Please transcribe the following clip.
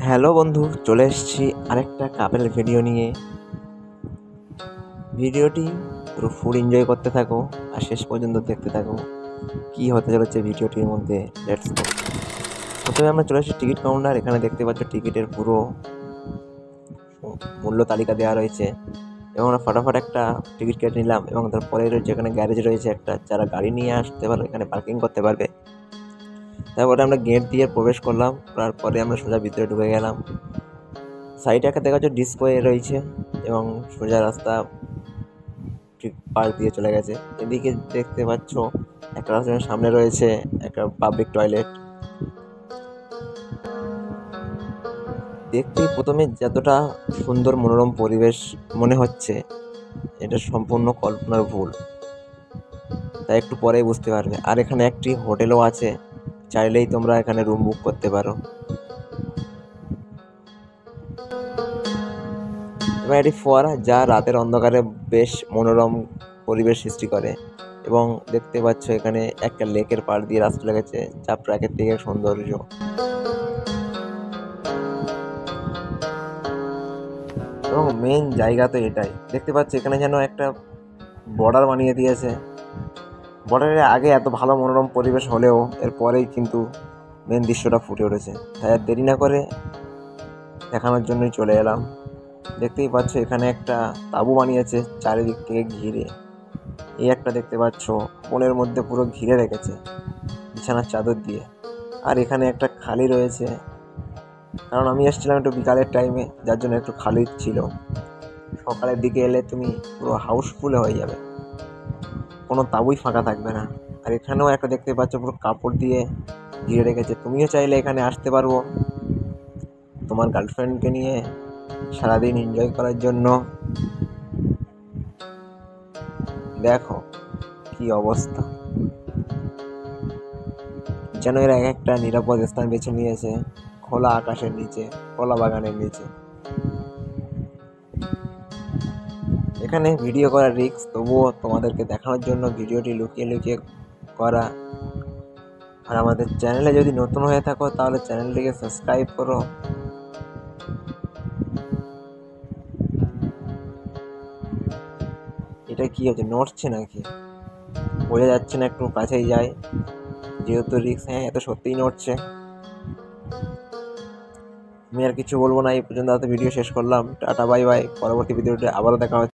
Hello বন্ধু, চলে এসেছি আরেকটা কাপেল ভিডিও নিয়ে। ভিডিওটি পুরো ফুল এনজয় করতে থাকো আর শেষ পর্যন্ত দেখতে থাকো কি হতে চলেছে ভিডিওটির মধ্যে। Let's go. প্রথমে আমরা চলে এসেছি টিকিট কাউন্টার। এখানে দেখতে পাচ্ছ টিকিটের পুরো মূল্য তালিকা দেওয়া রয়েছে এবং আমরা ফটাফট একটা টিকিট কেটে নিলাম। এবং তারপরে রয়েছে এখানে গ্যারেজ রয়েছে একটা, যারা গাড়ি নিয়ে আসতে পারবে এখানে পার্কিং করতে পারবে। তারপরে আমরা গেট দিয়ে প্রবেশ করলাম, তারপরে আমরা সোজা ভিতরে ঢুকে গেলাম। সাইডে একটা দেখা যাচ্ছে ডিসপ্লে রয়েছে এবং সোজা রাস্তা ঠিক পাশ দিয়ে চলে গেছে। এদিকে দেখতে পাচ্ছ একটা রাস্তার সামনে রয়েছে একটা পাবলিক টয়লেট। দেখতে প্রথমে যতটা সুন্দর মনোরম পরিবেশ মনে হচ্ছে, এটা সম্পূর্ণ কল্পনার ভুল, তাই একটু পরেই বুঝতে পারবে। আর এখানে একটি হোটেলও আছে, চাইলেই তোমরা এখানে রুম বুক করতে পারো। এবং এটি ফোয়ারা যা রাতের অন্ধকারে বেশ মনোরম পরিবেশ সৃষ্টি করে। এবং দেখতে পাচ্ছ এখানে একটা লেকের পাড় দিয়ে রাস্তা লেগেছে, যা প্রাকৃতিক এক সৌন্দর্য। এবং মেন জায়গা তো এটাই, দেখতে পাচ্ছ এখানে যেন একটা বর্ডার বানিয়ে দিয়েছে। বর্ডারের আগে এত ভালো মনোরম পরিবেশ হলেও এরপরেই কিন্তু মেন দৃশ্যটা ফুটে উঠেছে। তাই আর দেরি না করে দেখানোর জন্যই চলে এলাম। দেখতেই পাচ্ছ এখানে একটা তাঁবু বানিয়েছে চারিদিক থেকে ঘিরে। এই একটা দেখতে পাচ্ছ কোণের মধ্যে পুরো ঘিরে রেখেছে বিছানার চাদর দিয়ে। আর এখানে একটা খালি রয়েছে, কারণ আমি এসেছিলাম একটু বিকালের টাইমে, যার জন্য একটু খালি ছিল। সকালের দিকে এলে তুমি পুরো হাউসফুল হয়ে যাবে, কোনো তাঁবুই ফাঁকা থাকবে না। আর এখানেও একটা দেখতে পাচ্ছ পুরো কাপড় দিয়ে ঘিরে রেখেছে। তুমিও চাইলে এখানে আসতে পারবো তোমার গার্লফ্রেন্ডকে নিয়ে সারাদিন এনজয় করার জন্য। দেখো কি অবস্থা, যেন এরা এক একটা নিরাপদ স্থান বেছে নিয়েছে, খোলা আকাশের নিচে, খোলা বাগানের নিচে। এখানে ভিডিও করা রিস্ক, তবুও তোমাদেরকে দেখানোর জন্য ভিডিওটি লুকিয়ে লুকিয়ে করা। আর আমাদের চ্যানেলে যদি নতুন হয়ে থাকো তাহলে চ্যানেলটিকে সাবস্ক্রাইব করো। এটা কি হচ্ছে, নড়ছে নাকি বোঝা যাচ্ছে না, একটু কাছেই যায় যেহেতু রিস্ক। হ্যাঁ, এত সত্যিই নড়ছে। আমি আর কিছু বলবো না, এই পর্যন্ত ভিডিও শেষ করলাম। টাটা বাই বাই, পরবর্তী ভিডিওতে আবারও দেখা হচ্ছে।